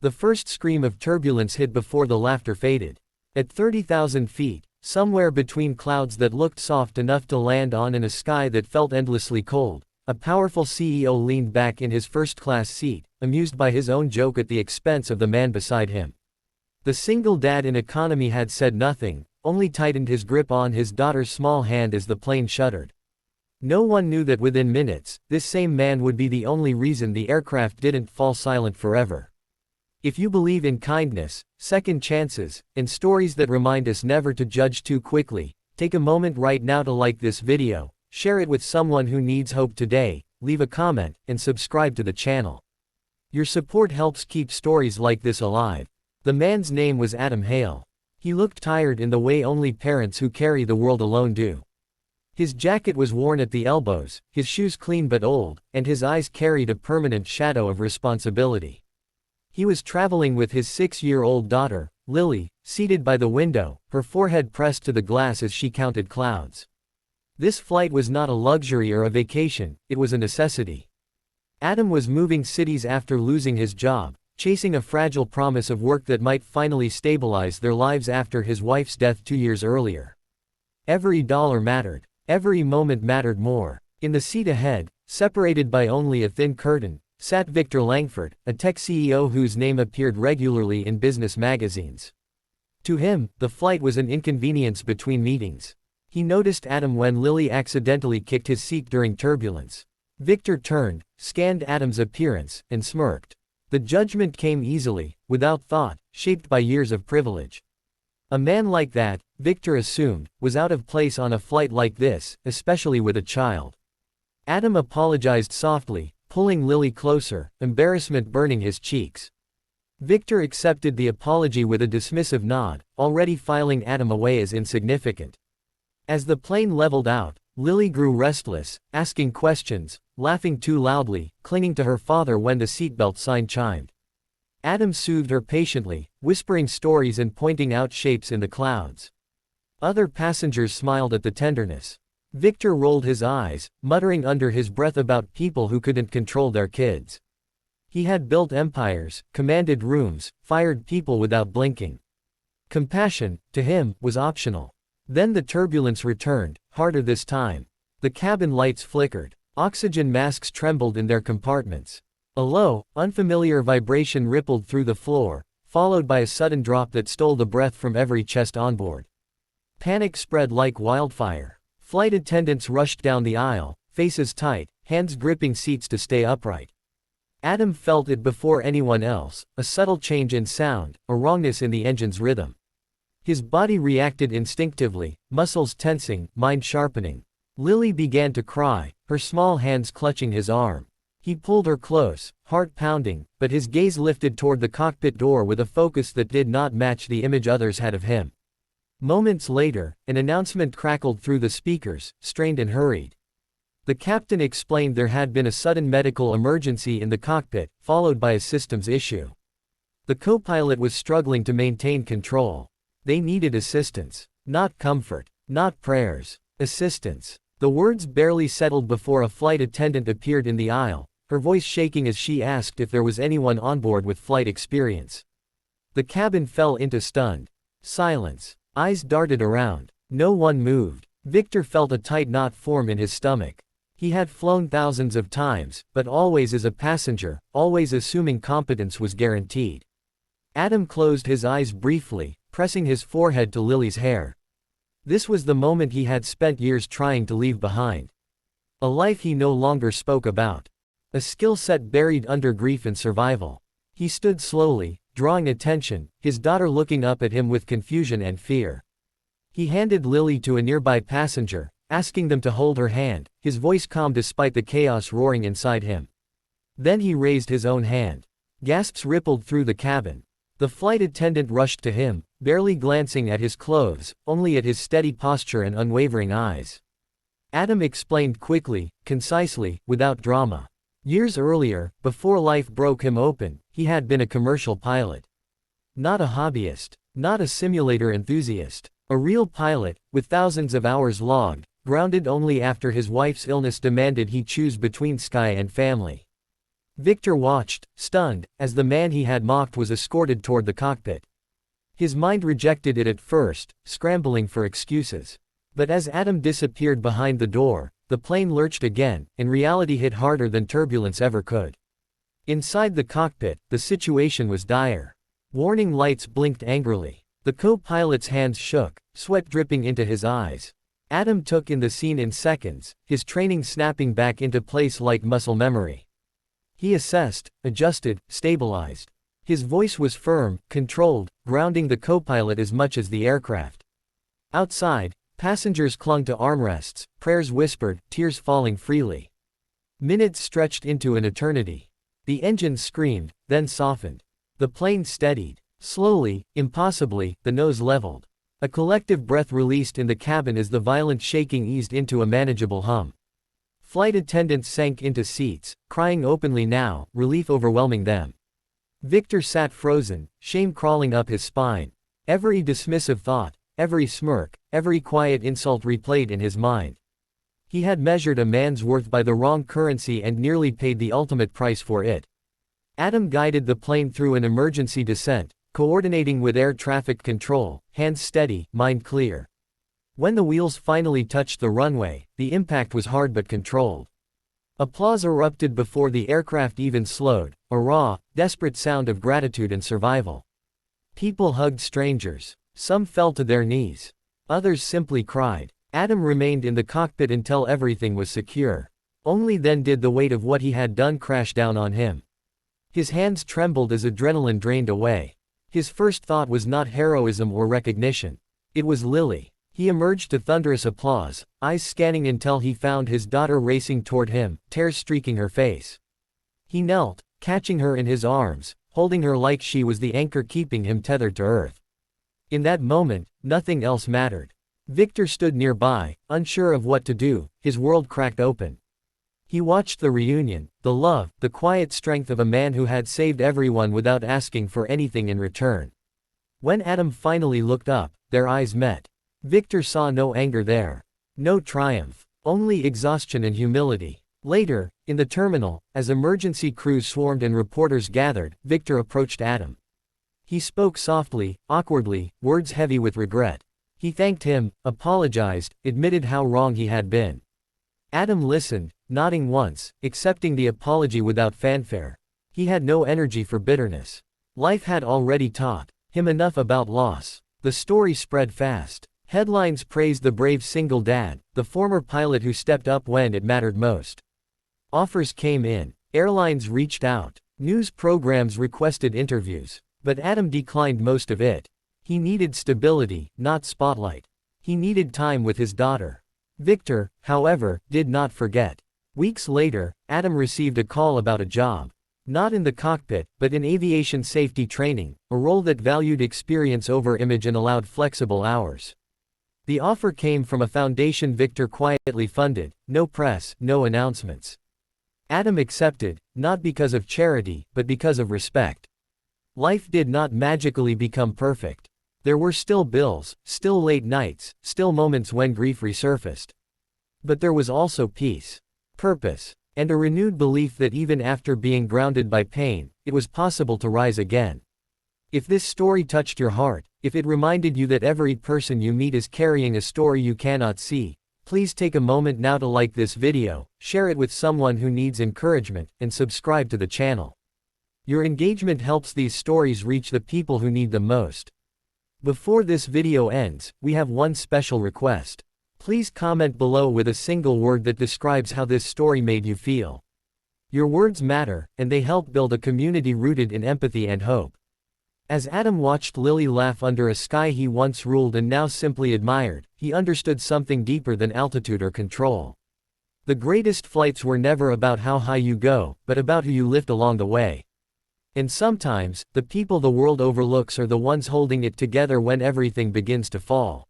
The first scream of turbulence hit before the laughter faded. At 30,000 feet, somewhere between clouds that looked soft enough to land on and a sky that felt endlessly cold, a powerful CEO leaned back in his first-class seat, amused by his own joke at the expense of the man beside him. The single dad in economy had said nothing, only tightened his grip on his daughter's small hand as the plane shuddered. No one knew that within minutes, this same man would be the only reason the aircraft didn't fall silent forever. If you believe in kindness, second chances, and stories that remind us never to judge too quickly, take a moment right now to like this video, share it with someone who needs hope today, leave a comment, and subscribe to the channel. Your support helps keep stories like this alive. The man's name was Adam Hale. He looked tired in the way only parents who carry the world alone do. His jacket was worn at the elbows, his shoes clean but old, and his eyes carried a permanent shadow of responsibility. He was traveling with his 6-year-old daughter, Lily, seated by the window, her forehead pressed to the glass as she counted clouds. This flight was not a luxury or a vacation, it was a necessity. Adam was moving cities after losing his job, chasing a fragile promise of work that might finally stabilize their lives after his wife's death 2 years earlier. Every dollar mattered. Every moment mattered more. In the seat ahead, separated by only a thin curtain, sat Victor Langford, a tech CEO whose name appeared regularly in business magazines. To him, the flight was an inconvenience between meetings. He noticed Adam when Lily accidentally kicked his seat during turbulence. Victor turned, scanned Adam's appearance, and smirked. The judgment came easily, without thought, shaped by years of privilege. A man like that, Victor assumed, was out of place on a flight like this, especially with a child. Adam apologized softly, pulling Lily closer, embarrassment burning his cheeks. Victor accepted the apology with a dismissive nod, already filing Adam away as insignificant. As the plane leveled out, Lily grew restless, asking questions, laughing too loudly, clinging to her father when the seatbelt sign chimed. Adam soothed her patiently, whispering stories and pointing out shapes in the clouds. Other passengers smiled at the tenderness. Victor rolled his eyes, muttering under his breath about people who couldn't control their kids. He had built empires, commanded rooms, fired people without blinking. Compassion, to him, was optional. Then the turbulence returned, harder this time. The cabin lights flickered. Oxygen masks trembled in their compartments. A low, unfamiliar vibration rippled through the floor, followed by a sudden drop that stole the breath from every chest on board. Panic spread like wildfire. Flight attendants rushed down the aisle, faces tight, hands gripping seats to stay upright. Adam felt it before anyone else, a subtle change in sound, a wrongness in the engine's rhythm. His body reacted instinctively, muscles tensing, mind sharpening. Lily began to cry, her small hands clutching his arm. He pulled her close, heart pounding, but his gaze lifted toward the cockpit door with a focus that did not match the image others had of him. Moments later, an announcement crackled through the speakers, strained and hurried. The captain explained there had been a sudden medical emergency in the cockpit, followed by a systems issue. The co-pilot was struggling to maintain control. They needed assistance. Not comfort. Not prayers. Assistance. The words barely settled before a flight attendant appeared in the aisle, her voice shaking as she asked if there was anyone on board with flight experience. The cabin fell into stunned silence. Eyes darted around. No one moved. Victor felt a tight knot form in his stomach. He had flown thousands of times, but always as a passenger, always assuming competence was guaranteed. Adam closed his eyes briefly, pressing his forehead to Lily's hair. This was the moment he had spent years trying to leave behind. A life he no longer spoke about. A skill set buried under grief and survival. He stood slowly, drawing attention, his daughter looking up at him with confusion and fear. He handed Lily to a nearby passenger, asking them to hold her hand, his voice calm despite the chaos roaring inside him. Then he raised his own hand. Gasps rippled through the cabin. The flight attendant rushed to him, barely glancing at his clothes, only at his steady posture and unwavering eyes. Adam explained quickly, concisely, without drama. Years earlier, before life broke him open, he had been a commercial pilot. Not a hobbyist. Not a simulator enthusiast. A real pilot, with thousands of hours logged, grounded only after his wife's illness demanded he choose between sky and family. Victor watched, stunned, as the man he had mocked was escorted toward the cockpit. His mind rejected it at first, scrambling for excuses. But as Adam disappeared behind the door, the plane lurched again, and reality hit harder than turbulence ever could. Inside the cockpit, the situation was dire. Warning lights blinked angrily. The co-pilot's hands shook, sweat dripping into his eyes. Adam took in the scene in seconds, his training snapping back into place like muscle memory. He assessed, adjusted, stabilized. His voice was firm, controlled, grounding the co-pilot as much as the aircraft. Outside, passengers clung to armrests, prayers whispered, tears falling freely. Minutes stretched into an eternity. The engine screamed, then softened. The plane steadied. Slowly, impossibly, the nose leveled. A collective breath released in the cabin as the violent shaking eased into a manageable hum. Flight attendants sank into seats, crying openly now, relief overwhelming them. Victor sat frozen, shame crawling up his spine. Every dismissive thought, every smirk, every quiet insult replayed in his mind. He had measured a man's worth by the wrong currency and nearly paid the ultimate price for it. Adam guided the plane through an emergency descent, coordinating with air traffic control, hands steady, mind clear. When the wheels finally touched the runway, the impact was hard but controlled. Applause erupted before the aircraft even slowed, a raw, desperate sound of gratitude and survival. People hugged strangers. Some fell to their knees. Others simply cried. Adam remained in the cockpit until everything was secure. Only then did the weight of what he had done crash down on him. His hands trembled as adrenaline drained away. His first thought was not heroism or recognition. It was Lily. He emerged to thunderous applause, eyes scanning until he found his daughter racing toward him, tears streaking her face. He knelt, catching her in his arms, holding her like she was the anchor keeping him tethered to earth. In that moment, nothing else mattered. Victor stood nearby, unsure of what to do, his world cracked open. He watched the reunion, the love, the quiet strength of a man who had saved everyone without asking for anything in return. When Adam finally looked up, their eyes met. Victor saw no anger there. No triumph. Only exhaustion and humility. Later, in the terminal, as emergency crews swarmed and reporters gathered, Victor approached Adam. He spoke softly, awkwardly, words heavy with regret. He thanked him, apologized, admitted how wrong he had been. Adam listened, nodding once, accepting the apology without fanfare. He had no energy for bitterness. Life had already taught him enough about loss. The story spread fast. Headlines praised the brave single dad, the former pilot who stepped up when it mattered most. Offers came in. Airlines reached out. News programs requested interviews. But Adam declined most of it. He needed stability, not spotlight. He needed time with his daughter. Victor, however, did not forget. Weeks later, Adam received a call about a job. Not in the cockpit, but in aviation safety training, a role that valued experience over image and allowed flexible hours. The offer came from a foundation Victor quietly funded, no press, no announcements. Adam accepted, not because of charity, but because of respect. Life did not magically become perfect. There were still bills, still late nights, still moments when grief resurfaced. But there was also peace, purpose, and a renewed belief that even after being grounded by pain, it was possible to rise again. If this story touched your heart, if it reminded you that every person you meet is carrying a story you cannot see, please take a moment now to like this video, share it with someone who needs encouragement, and subscribe to the channel. Your engagement helps these stories reach the people who need them most. Before this video ends, we have one special request. Please comment below with a single word that describes how this story made you feel. Your words matter, and they help build a community rooted in empathy and hope. As Adam watched Lily laugh under a sky he once ruled and now simply admired, he understood something deeper than altitude or control. The greatest flights were never about how high you go, but about who you lift along the way. And sometimes, the people the world overlooks are the ones holding it together when everything begins to fall.